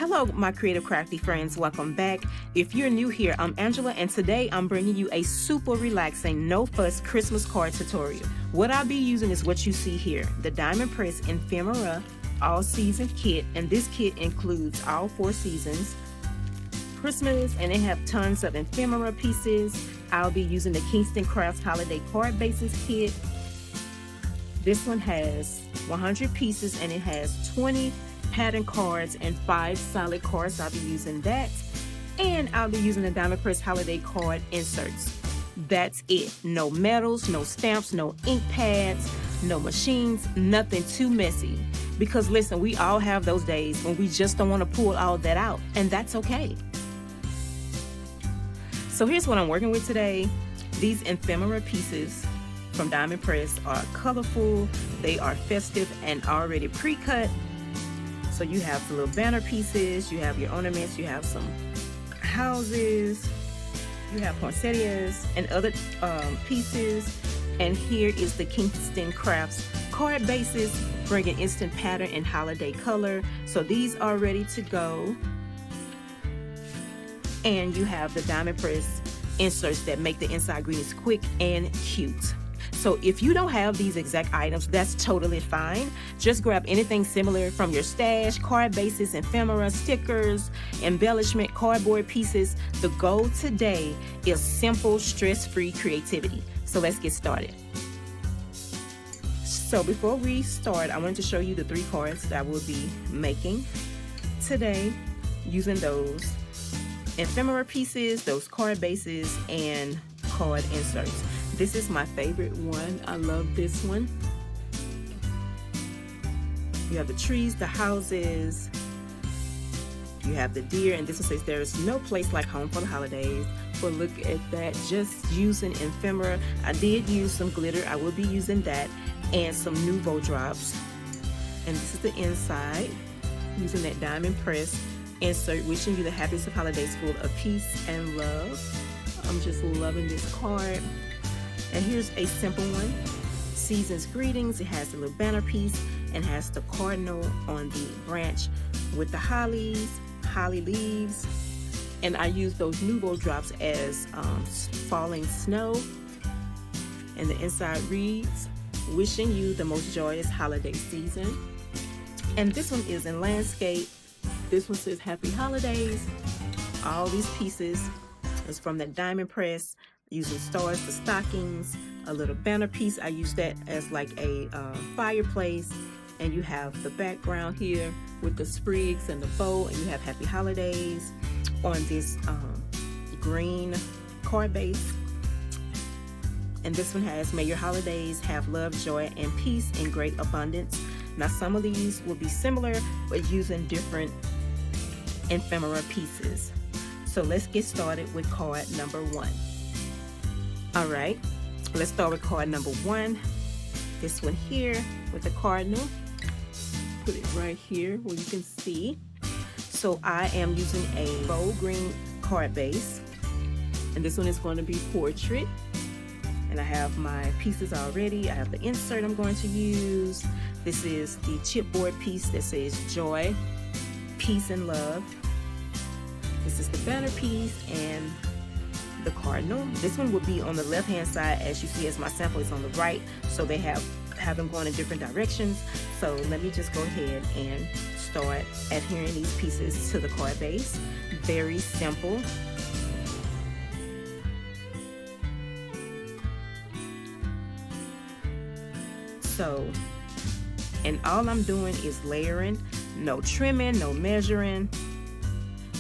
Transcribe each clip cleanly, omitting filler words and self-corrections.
Hello, my creative crafty friends. Welcome back. If you're new here, I'm Angela, and today I'm bringing you a super relaxing, no fuss Christmas card tutorial. What I'll be using is what you see here, the Diamond Press Ephemera all season kit, and this kit includes all 4 seasons, Christmas, and it have tons of ephemera pieces. I'll be using the Kingston Crafts Holiday Card Bases kit. This one has 100 pieces and it has 20 pattern cards and 5 solid cards. I'll be using that, and I'll be using the Diamond Press Holiday Card inserts. That's it. No metals, no stamps, no ink pads, no machines, nothing too messy. Because listen, we all have those days when we just don't want to pull all that out, and that's okay. So here's what I'm working with today. These ephemera pieces from Diamond Press are colorful, they are festive and already pre-cut. So you have the little banner pieces, you have your ornaments, you have some houses, you have poinsettias and other pieces. And here is the Kingston Crafts card bases, bringing instant pattern and holiday color. So these are ready to go. And you have the Diamond Press inserts that make the inside greetings quick and cute. So if you don't have these exact items, that's totally fine. Just grab anything similar from your stash, card bases, ephemera, stickers, embellishment, cardboard pieces. The goal today is simple, stress-free creativity. So let's get started. So before we start, I wanted to show you the 3 cards that I will be making today using those ephemera pieces, those card bases, and card inserts. This is my favorite one. I love this one. You have the trees, the houses, you have the deer, and this one says there is no place like home for the holidays. But look at that, just using ephemera. I did use some glitter, I will be using that, and some Nouveau drops. And this is the inside, using that Diamond Press insert, wishing you the happiest of holidays full of peace and love. I'm just loving this card. And here's a simple one, Season's Greetings. It has a little banner piece and has the cardinal on the branch with the holly leaves. And I use those Nouveau drops as falling snow. And the inside reads, wishing you the most joyous holiday season. And this one is in landscape. This one says happy holidays. All these pieces is from the Diamond Press, using stars for stockings, a little banner piece. I use that as like a fireplace. And you have the background here with the sprigs and the bow, and you have happy holidays on this green card base. And this one has, may your holidays have love, joy, and peace in great abundance. Now some of these will be similar, but using different ephemera pieces. So let's get started with card number 1. All right, let's start with card number 1. This one here with the cardinal. Put it right here where you can see. So I am using a bold green card base, and this one is going to be portrait. And I have my pieces already. I have the insert I'm going to use. This is the chipboard piece that says joy, peace, and love. This is the banner piece and the cardinal. This one will be on the left hand side, as you see, as my sample is on the right. So they have them going in different directions. So let me just go ahead and start adhering these pieces to the card base. Very simple. So, and all I'm doing is layering, no trimming, no measuring,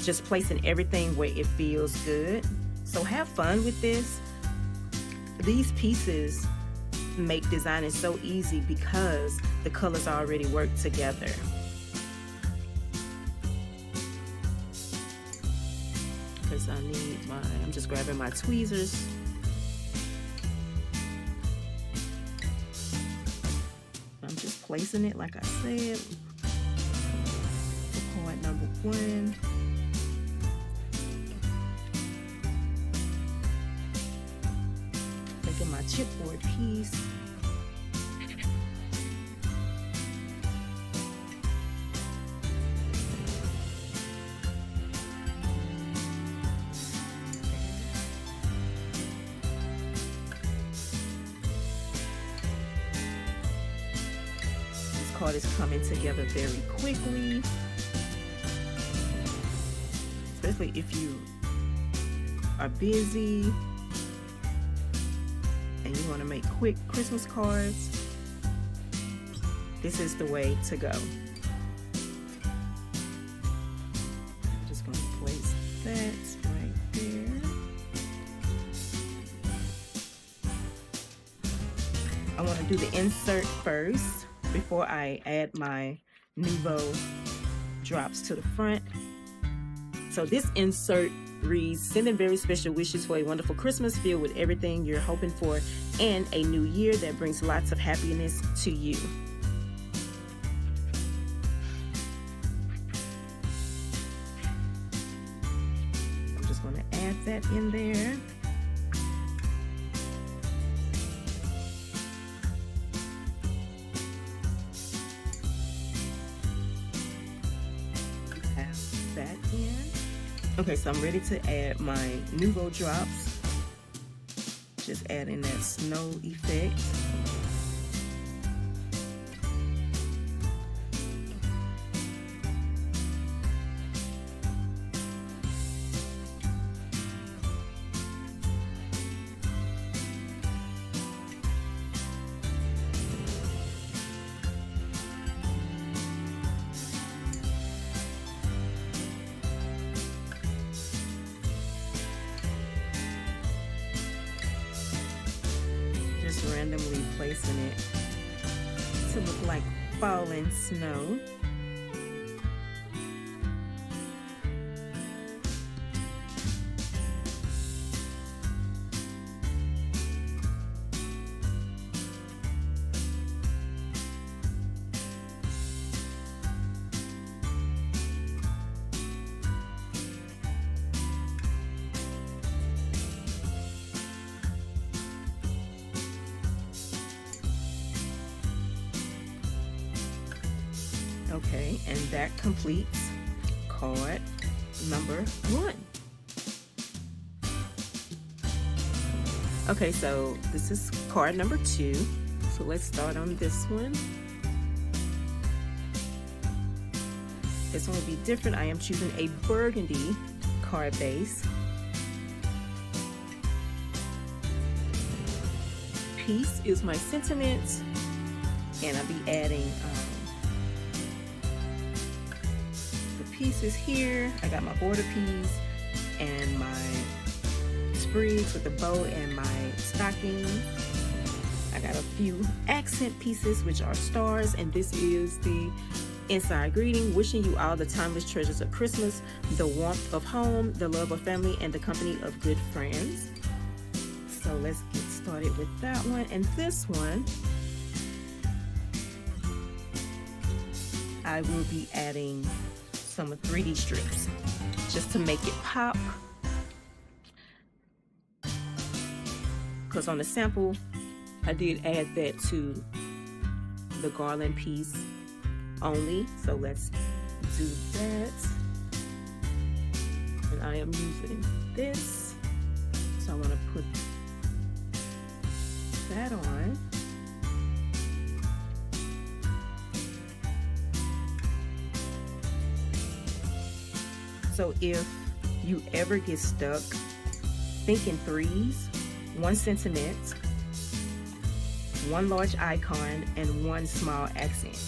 just placing everything where it feels good. So have fun with this. These pieces make designing so easy because the colors already work together. Because I'm just grabbing my tweezers. I'm just placing it like I said. Card number 1. Taking my chipboard piece. card is coming together very quickly, especially if you are busy and you want to make quick Christmas cards. This is the way to go. I'm just going to place that right there. I want to do the insert first before I add my Nouveau drops to the front. So this insert reads, sending very special wishes for a wonderful Christmas filled with everything you're hoping for and a new year that brings lots of happiness to you. I'm just going to add that in there. Okay, so I'm ready to add my Nouveau drops. Just adding that snow effect. Randomly placing it to look like falling snow. Okay, and that completes card number 1. Okay, so this is card number 2. So let's start on this one. This one will be different. I am choosing a burgundy card base. Peace is my sentiment, and I'll be adding pieces here. I got my border piece and my sprigs with the bow and my stocking. I got a few accent pieces, which are stars, and this is the inside greeting, wishing you all the timeless treasures of Christmas, the warmth of home, the love of family, and the company of good friends. So let's get started with that one. And this one, I will be adding some 3D strips just to make it pop, because on the sample I did add that to the garland piece only. So let's do that, and I am using this, so I want to put that on. So if you ever get stuck, think in 3s, 1 sentiment, 1 large icon, and 1 small accent.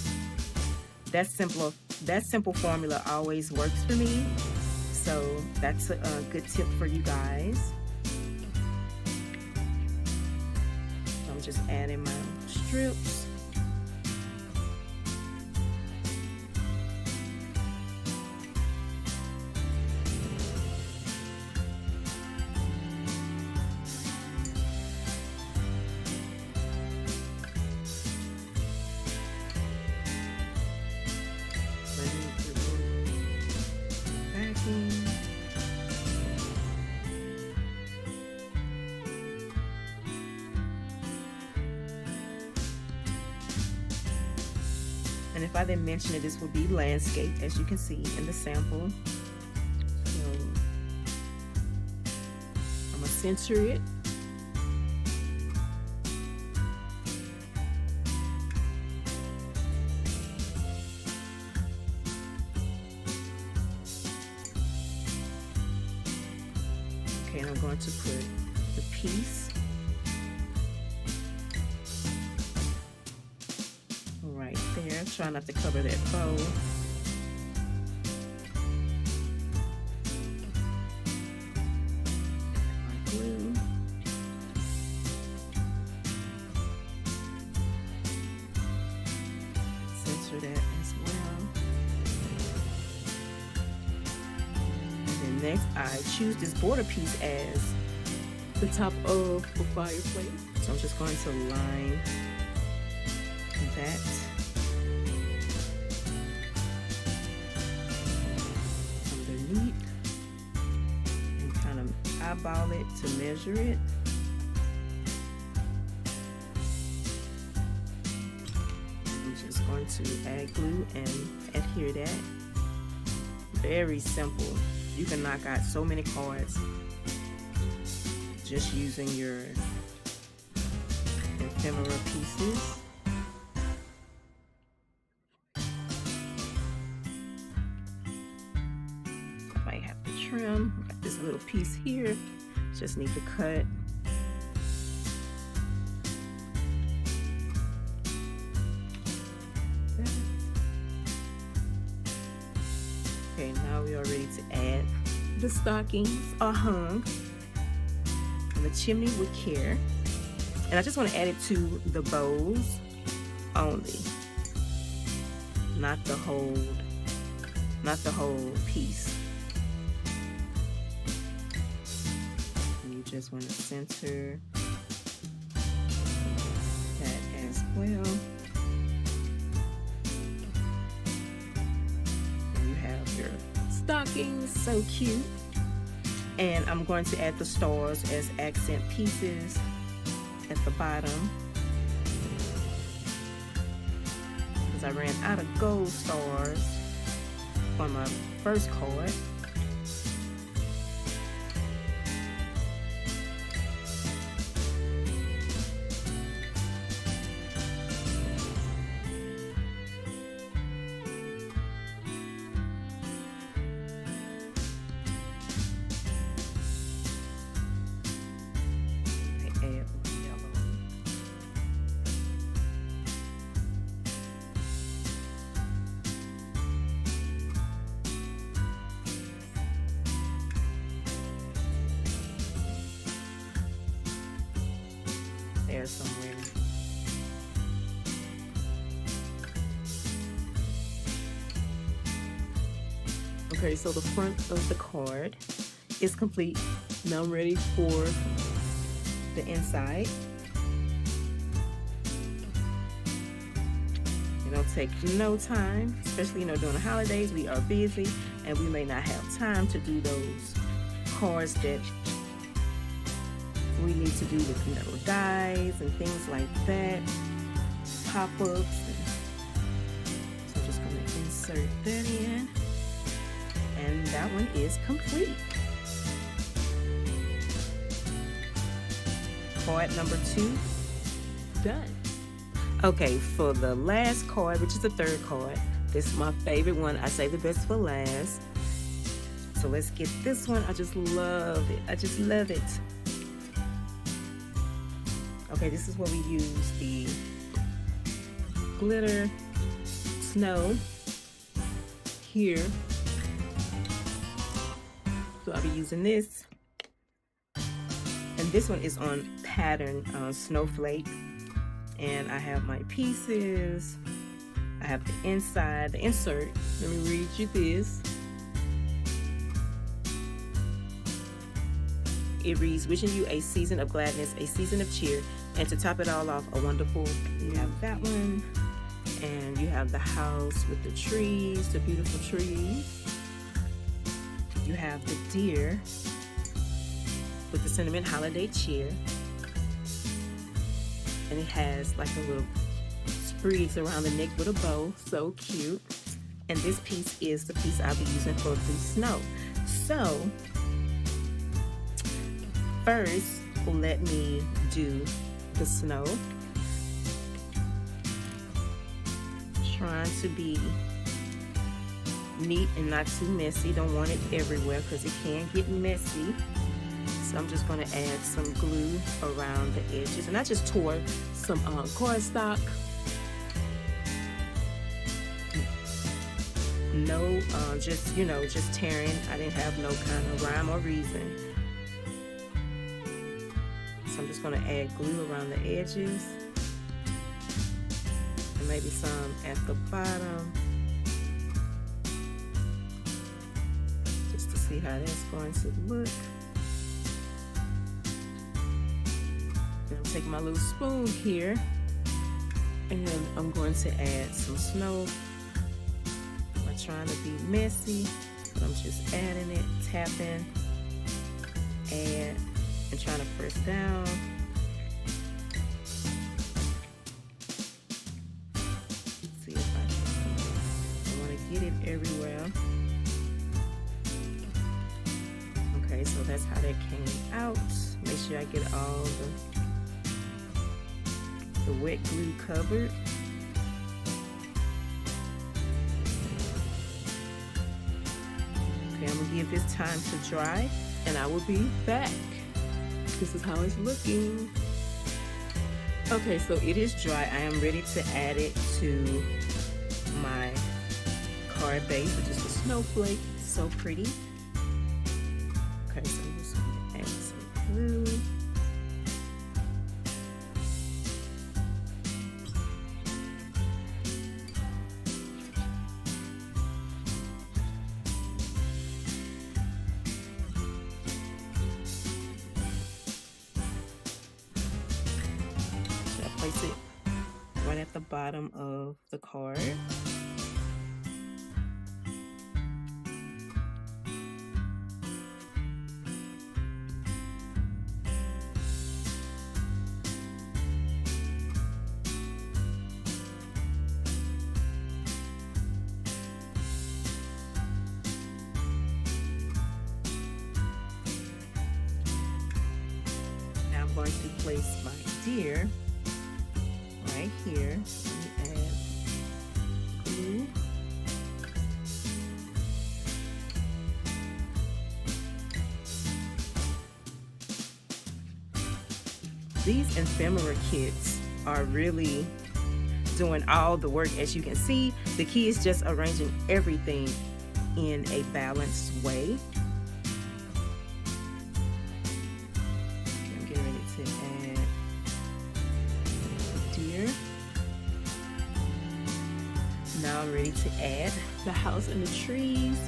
That simple formula always works for me. So that's a good tip for you guys. I'm just adding my strips. And if I didn't mention it, this would be landscape, as you can see in the sample. So I'm gonna center it. and I'm going to put the piece right there. Try not to cover that bow. My glue. Center that as well. And then next, I choose this border piece as the top of the fireplace. So I'm just going to line that. Underneath. And kind of eyeball it to measure it. I'm just going to add glue and adhere that. Very simple. You can knock out so many cards just using your ephemera pieces. Might have to trim. Got this little piece here. Just need to cut. Okay, now we are ready to add the stockings are hung on the chimney with care. And I just want to add it to the bows only, not the whole piece. And you just want to center that as well. And you have your stockings, so cute. And I'm going to add the stars as accent pieces at the bottom, because I ran out of gold stars on my first card. There somewhere. Okay, so the front of the card is complete. Now I'm ready for the inside. It'll take no time, especially during the holidays. We are busy and we may not have time to do those cards that we need to do with dies and things like that, pop-ups. So I'm just going to insert that in, and that one is complete. Card number 2 done. Okay, for the last card, which is the third card, this is my favorite one. I save the best for last. So let's get this one. I just love it. I just love it. Okay, this is where we use the glitter snow here. So I'll be using this. And this one is on pattern snowflake. And I have my pieces. I have the inside, the insert. Let me read you this. It reads, wishing you a season of gladness, a season of cheer, and to top it all off, a wonderful. You have that one, and you have the house with the trees, the beautiful trees. You have the deer with the sentiment holiday cheer, and it has like a little sprigs around the neck with a bow, so cute. And this piece is the piece I'll be using for the snow. So first, let me do the snow. Trying to be neat and not too messy. Don't want it everywhere because it can get messy. So I'm just going to add some glue around the edges, and I just tore some cardstock. No, just, you know, just tearing. I didn't have no kind of rhyme or reason. So I'm just going to add glue around the edges, and maybe some at the bottom, just to see how that's going to look. And I'm taking my little spoon here, and I'm going to add some snow. I'm not trying to be messy, but I'm just adding it, tapping, add, and trying to press down. Let's see if I want to get it everywhere. Okay, so that's how that came out. Make sure I get all the wet glue covered. Okay, I'm gonna give this time to dry, and I will be back. This is how it's looking. Okay, so it is dry. I am ready to add it to my card base, which is a snowflake. So pretty. Okay, so I'm just gonna add some glue. Place it right at the bottom of the card. Now I'm going to place my deer right here. Let me add glue. These ephemera kits are really doing all the work. As you can see, the key is just arranging everything in a balanced way. I'm getting ready to add deer. Now I'm ready to add the house and the trees.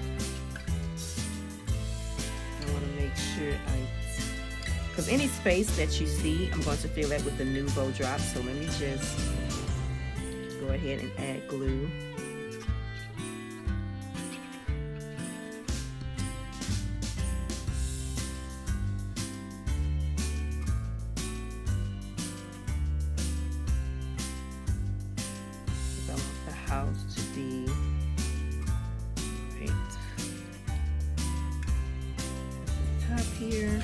I want to make sure because any space that you see, I'm going to fill that with the Nouveau drop. So let me just go ahead and add glue. I want the house to be right at the top here.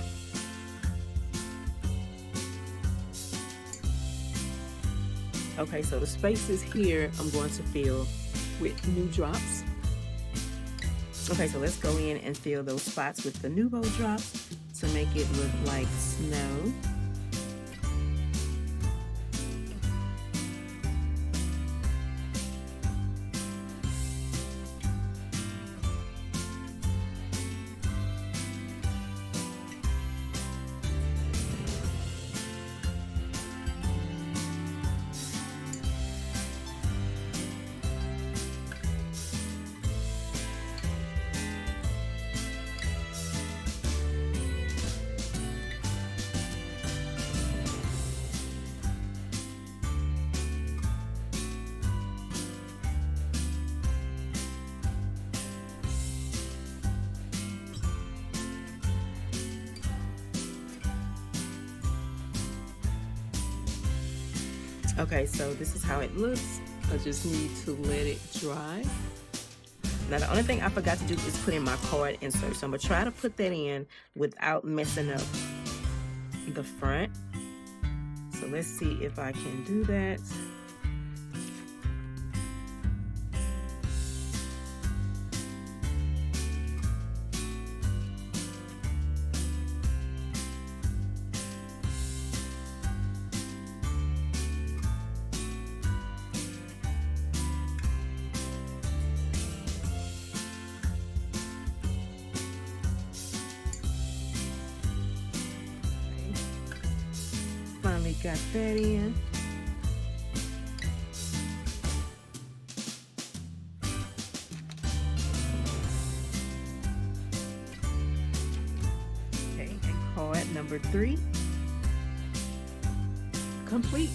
Okay, so the spaces here I'm going to fill with new drops. Okay, so let's go in and fill those spots with the Nouveau drops to make it look like snow. Okay, so this is how it looks. I just need to let it dry. Now the only thing I forgot to do is put in my card insert. So I'm gonna try to put that in without messing up the front. So let's see if I can do that. Got that in. Okay, and card number 3 complete.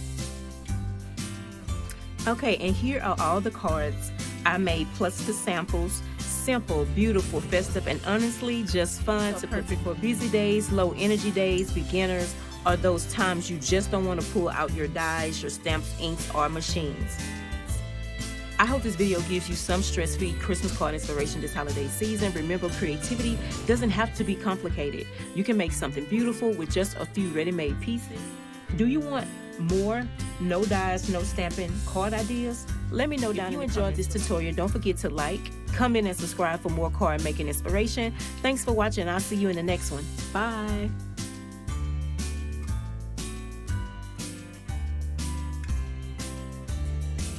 Okay, and here are all the cards I made plus the samples. Simple, beautiful, festive, and honestly just fun. So perfect for busy days, low energy days, beginners, or those times you just don't want to pull out your dies, your stamps, inks, or machines. I hope this video gives you some stress-free Christmas card inspiration this holiday season. Remember, creativity doesn't have to be complicated. You can make something beautiful with just a few ready-made pieces. Do you want more no dies, no stamping card ideas? Let me know down in the comments. If you enjoyed this tutorial, don't forget to like, comment, and subscribe for more card making inspiration. Thanks for watching. I'll see you in the next one. Bye.